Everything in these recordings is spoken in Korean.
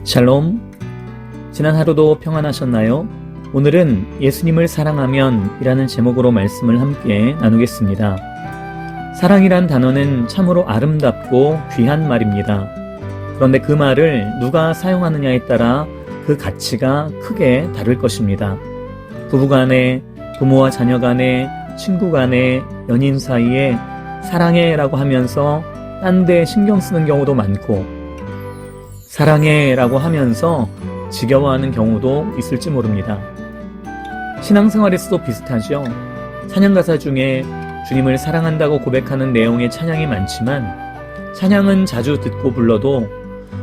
샬롬. 지난 하루도 평안하셨나요? 오늘은 예수님을 사랑하면 이라는 제목으로 말씀을 함께 나누겠습니다. 사랑이란 단어는 참으로 아름답고 귀한 말입니다. 그런데 그 말을 누가 사용하느냐에 따라 그 가치가 크게 다를 것입니다. 부부간에, 부모와 자녀간에, 친구간에, 연인 사이에 사랑해 라고 하면서 딴 데 신경 쓰는 경우도 많고, 사랑해 라고 하면서 지겨워하는 경우도 있을지 모릅니다. 신앙생활에서도 비슷하죠. 찬양가사 중에 주님을 사랑한다고 고백하는 내용의 찬양이 많지만 찬양은 자주 듣고 불러도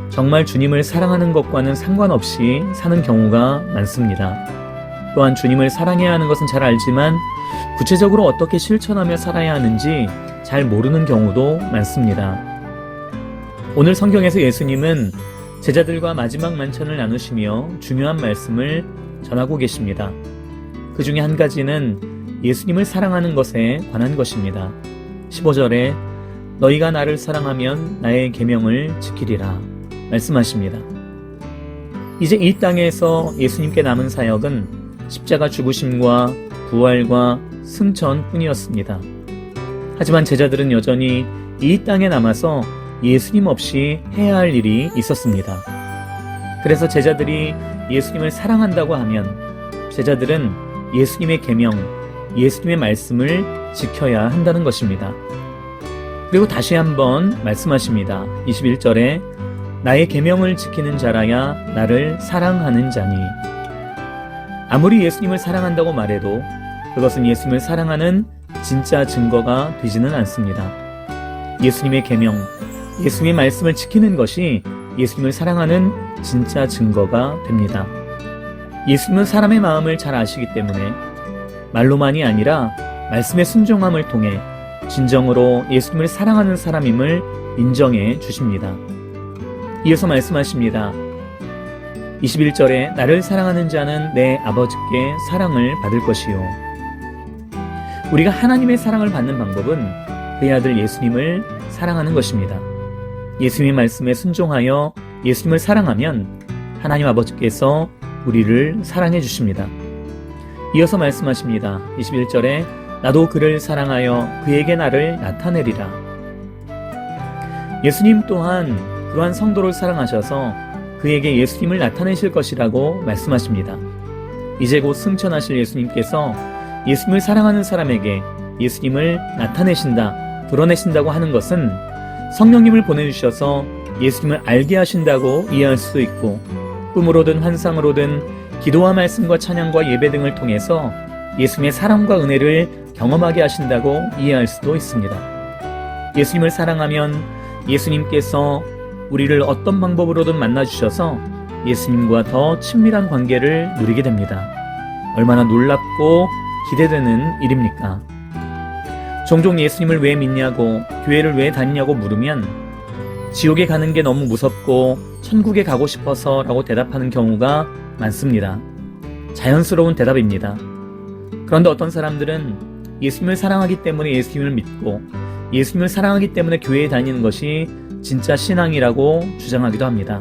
정말 주님을 사랑하는 것과는 상관없이 사는 경우가 많습니다. 또한 주님을 사랑해야 하는 것은 잘 알지만 구체적으로 어떻게 실천하며 살아야 하는지 잘 모르는 경우도 많습니다. 오늘 성경에서 예수님은 제자들과 마지막 만찬을 나누시며 중요한 말씀을 전하고 계십니다. 그 중에 한 가지는 예수님을 사랑하는 것에 관한 것입니다. 15절에 너희가 나를 사랑하면 나의 계명을 지키리라 말씀하십니다. 이제 이 땅에서 예수님께 남은 사역은 십자가 죽으심과 부활과 승천뿐이었습니다. 하지만 제자들은 여전히 이 땅에 남아서 예수님 없이 해야 할 일이 있었습니다. 그래서 제자들이 예수님을 사랑한다고 하면 제자들은 예수님의 계명, 예수님의 말씀을 지켜야 한다는 것입니다. 그리고 다시 한번 말씀하십니다. 21절에 나의 계명을 지키는 자라야 나를 사랑하는 자니. 아무리 예수님을 사랑한다고 말해도 그것은 예수님을 사랑하는 진짜 증거가 되지는 않습니다. 예수님의 계명, 예수님의 말씀을 지키는 것이 예수님을 사랑하는 진짜 증거가 됩니다. 예수님은 사람의 마음을 잘 아시기 때문에 말로만이 아니라 말씀의 순종함을 통해 진정으로 예수님을 사랑하는 사람임을 인정해 주십니다. 이어서 말씀하십니다. 21절에 나를 사랑하는 자는 내 아버지께 사랑을 받을 것이요. 우리가 하나님의 사랑을 받는 방법은 그의 아들 예수님을 사랑하는 것입니다. 예수님의 말씀에 순종하여 예수님을 사랑하면 하나님 아버지께서 우리를 사랑해 주십니다. 이어서 말씀하십니다. 21절에 나도 그를 사랑하여 그에게 나를 나타내리라. 예수님 또한 그러한 성도를 사랑하셔서 그에게 예수님을 나타내실 것이라고 말씀하십니다. 이제 곧 승천하실 예수님께서 예수님을 사랑하는 사람에게 예수님을 나타내신다, 드러내신다고 하는 것은 성령님을 보내주셔서 예수님을 알게 하신다고 이해할 수도 있고, 꿈으로든 환상으로든 기도와 말씀과 찬양과 예배 등을 통해서 예수님의 사랑과 은혜를 경험하게 하신다고 이해할 수도 있습니다. 예수님을 사랑하면 예수님께서 우리를 어떤 방법으로든 만나주셔서 예수님과 더 친밀한 관계를 누리게 됩니다. 얼마나 놀랍고 기대되는 일입니까? 종종 예수님을 왜 믿냐고, 교회를 왜 다니냐고 물으면 지옥에 가는 게 너무 무섭고 천국에 가고 싶어서 라고 대답하는 경우가 많습니다. 자연스러운 대답입니다. 그런데 어떤 사람들은 예수님을 사랑하기 때문에 예수님을 믿고 예수님을 사랑하기 때문에 교회에 다니는 것이 진짜 신앙이라고 주장하기도 합니다.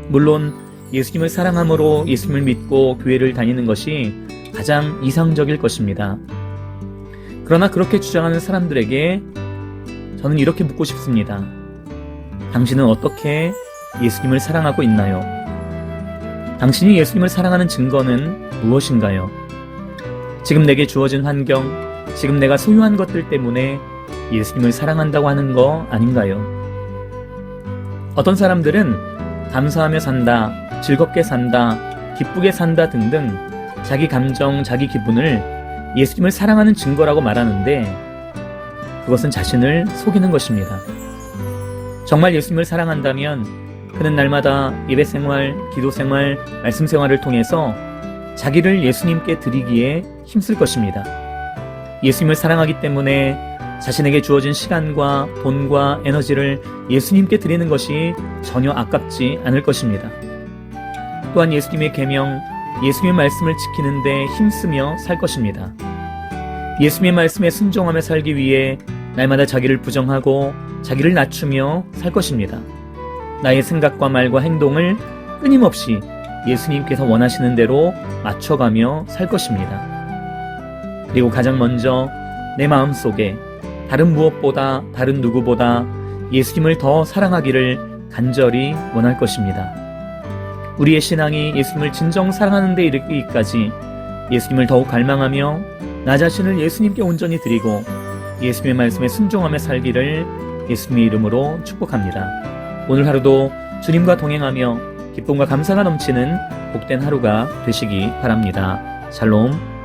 물론 예수님을 사랑함으로 예수님을 믿고 교회를 다니는 것이 가장 이상적일 것입니다. 그러나 그렇게 주장하는 사람들에게 저는 이렇게 묻고 싶습니다. 당신은 어떻게 예수님을 사랑하고 있나요? 당신이 예수님을 사랑하는 증거는 무엇인가요? 지금 내게 주어진 환경, 지금 내가 소유한 것들 때문에 예수님을 사랑한다고 하는 거 아닌가요? 어떤 사람들은 감사하며 산다, 즐겁게 산다, 기쁘게 산다 등등 자기 감정, 자기 기분을 예수님을 사랑하는 증거라고 말하는데 그것은 자신을 속이는 것입니다. 정말 예수님을 사랑한다면 그는 날마다 예배생활, 기도생활, 말씀생활을 통해서 자기를 예수님께 드리기에 힘쓸 것입니다. 예수님을 사랑하기 때문에 자신에게 주어진 시간과 돈과 에너지를 예수님께 드리는 것이 전혀 아깝지 않을 것입니다. 또한 예수님의 계명, 예수님의 말씀을 지키는 데 힘쓰며 살 것입니다. 예수님의 말씀에 순종하며 살기 위해 날마다 자기를 부정하고 자기를 낮추며 살 것입니다. 나의 생각과 말과 행동을 끊임없이 예수님께서 원하시는 대로 맞춰가며 살 것입니다. 그리고 가장 먼저 내 마음속에 다른 무엇보다 다른 누구보다 예수님을 더 사랑하기를 간절히 원할 것입니다. 우리의 신앙이 예수님을 진정 사랑하는 데 이르기까지 예수님을 더욱 갈망하며 나 자신을 예수님께 온전히 드리고 예수님의 말씀에 순종하며 살기를 예수님의 이름으로 축복합니다. 오늘 하루도 주님과 동행하며 기쁨과 감사가 넘치는 복된 하루가 되시기 바랍니다. 샬롬.